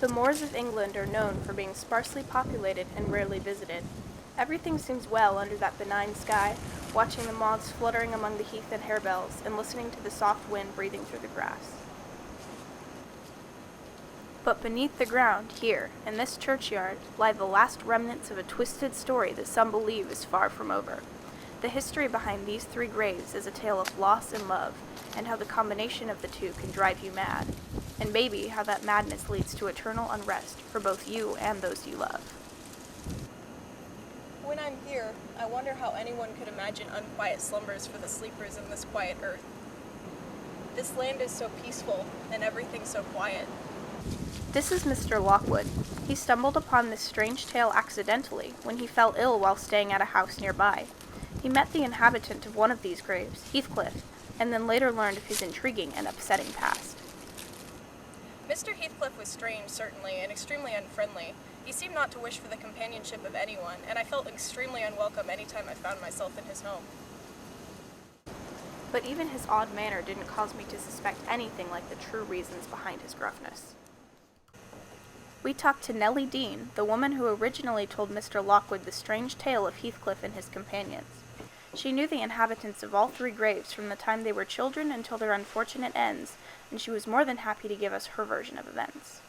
The moors of England are known for being sparsely populated and rarely visited. Everything seems well under that benign sky, watching the moths fluttering among the heath and harebells, and listening to the soft wind breathing through the grass. But beneath the ground, here, in this churchyard, lie the last remnants of a twisted story that some believe is far from over. The history behind these 3 graves is a tale of loss and love, and how the combination of the two can drive you mad, and maybe how that madness leads to eternal unrest for both you and those you love. When I'm here, I wonder how anyone could imagine unquiet slumbers for the sleepers in this quiet earth. This land is so peaceful, and everything so quiet. This is Mr. Lockwood. He stumbled upon this strange tale accidentally when he fell ill while staying at a house nearby. He met the inhabitant of one of these graves, Heathcliff, and then later learned of his intriguing and upsetting past. Mr. Heathcliff was strange, certainly, and extremely unfriendly. He seemed not to wish for the companionship of anyone, and I felt extremely unwelcome any time I found myself in his home. But even his odd manner didn't cause me to suspect anything like the true reasons behind his gruffness. We talked to Nellie Dean, the woman who originally told Mr. Lockwood the strange tale of Heathcliff and his companions. She knew the inhabitants of all 3 graves from the time they were children until their unfortunate ends, and she was more than happy to give us her version of events.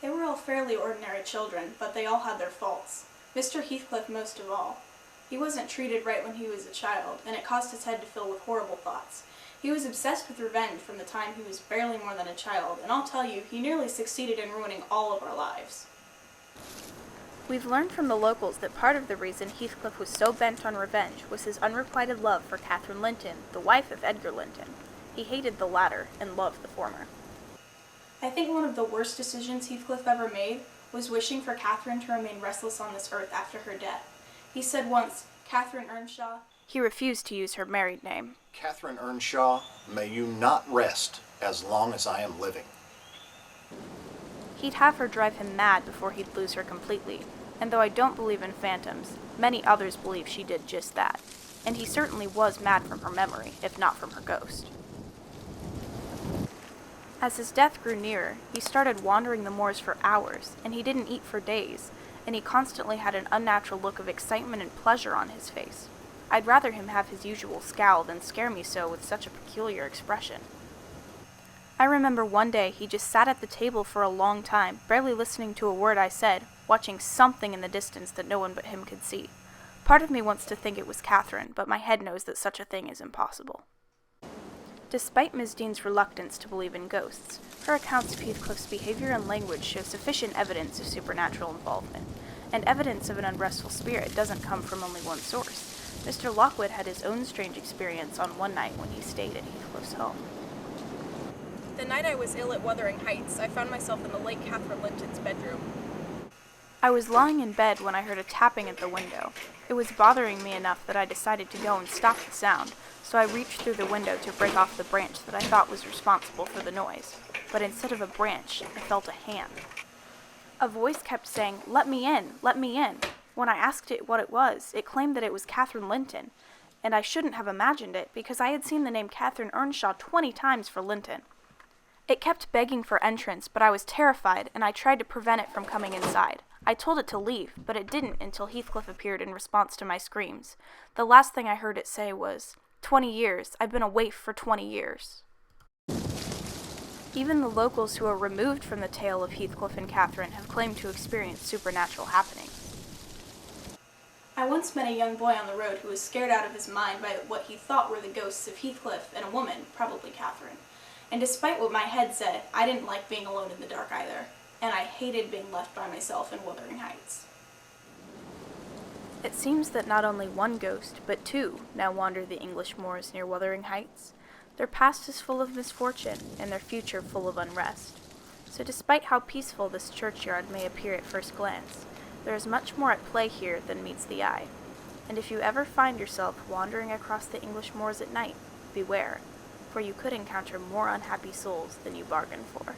They were all fairly ordinary children, but they all had their faults. Mr. Heathcliff most of all. He wasn't treated right when he was a child, and it caused his head to fill with horrible thoughts. He was obsessed with revenge from the time he was barely more than a child, and I'll tell you, he nearly succeeded in ruining all of our lives. We've learned from the locals that part of the reason Heathcliff was so bent on revenge was his unrequited love for Catherine Linton, the wife of Edgar Linton. He hated the latter and loved the former. I think one of the worst decisions Heathcliff ever made was wishing for Catherine to remain restless on this earth after her death. He said once, Catherine Earnshaw. He refused to use her married name. Catherine Earnshaw, may you not rest as long as I am living. He'd have her drive him mad before he'd lose her completely, and though I don't believe in phantoms, many others believe she did just that, and he certainly was mad from her memory, if not from her ghost. As his death grew nearer, he started wandering the moors for hours, and he didn't eat for days, and he constantly had an unnatural look of excitement and pleasure on his face. I'd rather him have his usual scowl than scare me so with such a peculiar expression. I remember one day he just sat at the table for a long time, barely listening to a word I said, watching something in the distance that no one but him could see. Part of me wants to think it was Catherine, but my head knows that such a thing is impossible. Despite Ms. Dean's reluctance to believe in ghosts, her accounts of Heathcliff's behavior and language show sufficient evidence of supernatural involvement, and evidence of an unrestful spirit doesn't come from only one source. Mr. Lockwood had his own strange experience on one night when he stayed at Heathcliff's home. The night I was ill at Wuthering Heights, I found myself in the late Catherine Linton's bedroom. I was lying in bed when I heard a tapping at the window. It was bothering me enough that I decided to go and stop the sound, so I reached through the window to break off the branch that I thought was responsible for the noise. But instead of a branch, I felt a hand. A voice kept saying, "Let me in, let me in." When I asked it what it was, it claimed that it was Catherine Linton, and I shouldn't have imagined it because I had seen the name Catherine Earnshaw 20 times for Linton. It kept begging for entrance, but I was terrified, and I tried to prevent it from coming inside. I told it to leave, but it didn't until Heathcliff appeared in response to my screams. The last thing I heard it say was, 20 years, I've been a waif for 20 years. Even the locals who are removed from the tale of Heathcliff and Catherine have claimed to experience supernatural happenings. I once met a young boy on the road who was scared out of his mind by what he thought were the ghosts of Heathcliff and a woman, probably Catherine. And despite what my head said, I didn't like being alone in the dark either, and I hated being left by myself in Wuthering Heights. It seems that not only one ghost, but 2 now wander the English moors near Wuthering Heights. Their past is full of misfortune, and their future full of unrest. So despite how peaceful this churchyard may appear at first glance, there is much more at play here than meets the eye. And if you ever find yourself wandering across the English moors at night, beware, for you could encounter more unhappy souls than you bargained for.